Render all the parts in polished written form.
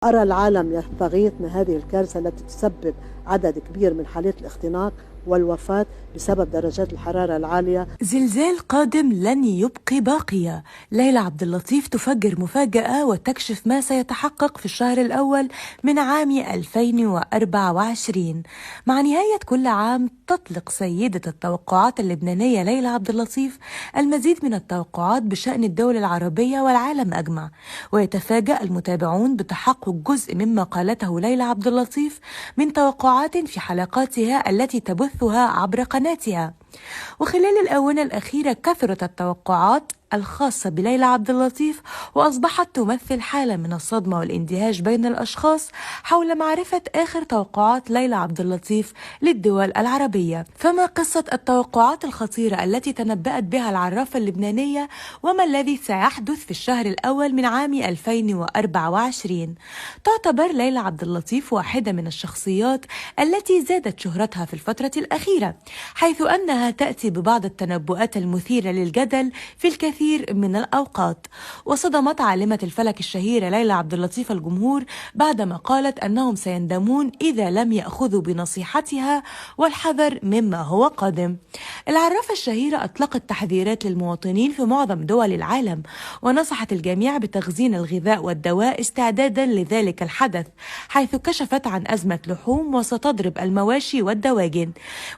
أرى العالم يستغيث من هذه الكارثة التي تسبب عدد كبير من حالات الاختناق والوفاة بسبب درجات الحرارة العالية. زلزال قادم لن يبقي باقية. ليلى عبد اللطيف تفجر مفاجأة وتكشف ما سيتحقق في الشهر الأول من عام 2024. مع نهاية كل عام تطلق سيدة التوقعات اللبنانية ليلى عبد اللطيف المزيد من التوقعات بشأن الدول العربية والعالم أجمع، ويتفاجأ المتابعون بتحقق جزء مما قالته ليلى عبد اللطيف من توقعات في حلقاتها التي تبثها عبر قناتها. وخلال الآونة الأخيرة كثرت التوقعات الخاصة بليلى عبد اللطيف، وأصبحت تمثل حالة من الصدمة والاندهاش بين الأشخاص حول معرفة آخر توقعات ليلى عبد اللطيف للدول العربية. فما قصة التوقعات الخطيرة التي تنبأت بها العرافة اللبنانية، وما الذي سيحدث في الشهر الأول من عام 2024؟ تعتبر ليلى عبد اللطيف واحدة من الشخصيات التي زادت شهرتها في الفترة الأخيرة، حيث أنها تأتي ببعض التنبؤات المثيرة للجدل في الكثير من الأوقات. وصدمت عالمة الفلك الشهيرة ليلى عبد اللطيف الجمهور بعدما قالت أنهم سيندمون إذا لم يأخذوا بنصيحتها والحذر مما هو قادم. العرافة الشهيرة أطلقت تحذيرات للمواطنين في معظم دول العالم، ونصحت الجميع بتخزين الغذاء والدواء استعدادا لذلك الحدث، حيث كشفت عن أزمة لحوم وستضرب المواشي والدواجن.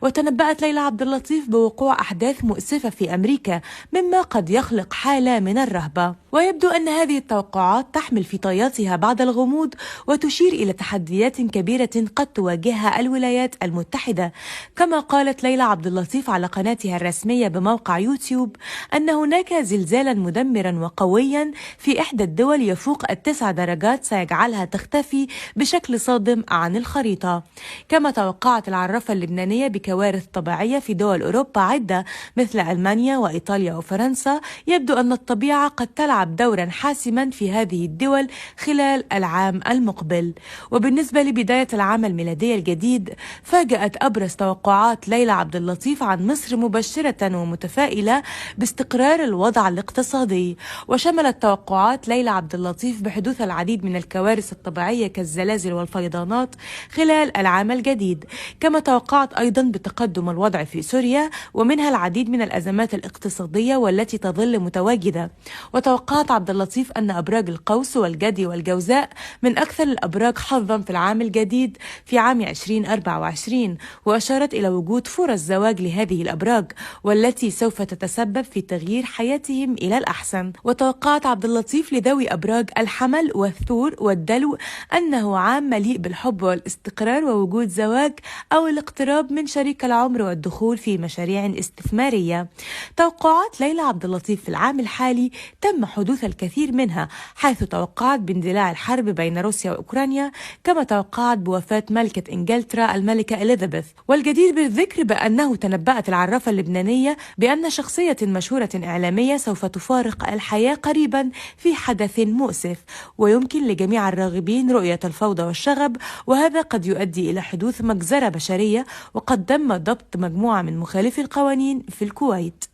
وتنبأت ليلى عبد اللطيف بوقوع أحداث مؤسفة في أمريكا مما قد يخلق حالة من الرهبة. ويبدو أن هذه التوقعات تحمل في طياتها بعض الغموض، وتشير إلى تحديات كبيرة قد تواجهها الولايات المتحدة. كما قالت ليلى عبد اللطيف على قناتها الرسمية بموقع يوتيوب أن هناك زلزالا مدمرا وقويا في إحدى الدول يفوق 9 درجات سيجعلها تختفي بشكل صادم عن الخريطة. كما توقعت العرافة اللبنانية بكوارث طبيعية في دول أوروبا عدة مثل ألمانيا وإيطاليا وفرنسا. يبدو أن الطبيعة قد تلعب دورا حاسما في هذه الدول خلال العام المقبل. وبالنسبة لبداية العام الميلادي الجديد، فاجأت أبرز توقعات ليلى عبد اللطيف عن مصر مبشرة ومتفائلة باستقرار الوضع الاقتصادي. وشملت توقعات ليلى عبد اللطيف بحدوث العديد من الكوارث الطبيعية كالزلازل والفيضانات خلال العام الجديد. كما توقعت أيضا بتقدم الوضع في سوريا، ومنها العديد من الأزمات الاقتصادية والتي تظل متواجدة. وتوقعت عبد اللطيف أن أبراج القوس والجدي والجوزاء من أكثر الأبراج حظا في العام الجديد في عام 2024، وأشارت إلى وجود فرص زواج لهذه الأبراج والتي سوف تتسبب في تغيير حياتهم إلى الأحسن. وتوقعت عبد اللطيف لذوي أبراج الحمل والثور والدلو أنه عام مليء بالحب والاستقرار ووجود زواج أو الاقتراب من شريك العمر والدخول في مشاريع استثمارية. توقعات ليلى عبد اللطيف في العام الحالي تم حدوث الكثير منها، حيث توقعت باندلاع الحرب بين روسيا وأوكرانيا. كما توقعت بوفاة ملكة إنجلترا الملكة إليزابيث. والجدير بالذكر بأنه تنبأت العرافة اللبنانية بأن شخصية مشهورة إعلامية سوف تفارق الحياة قريبا في حدث مؤسف، ويمكن لجميع الراغبين رؤية الفوضى والشغب، وهذا قد يؤدي إلى حدوث مجزرة بشرية، وقد تم ضبط مجموعة من مخالفي القوانين في الكويت.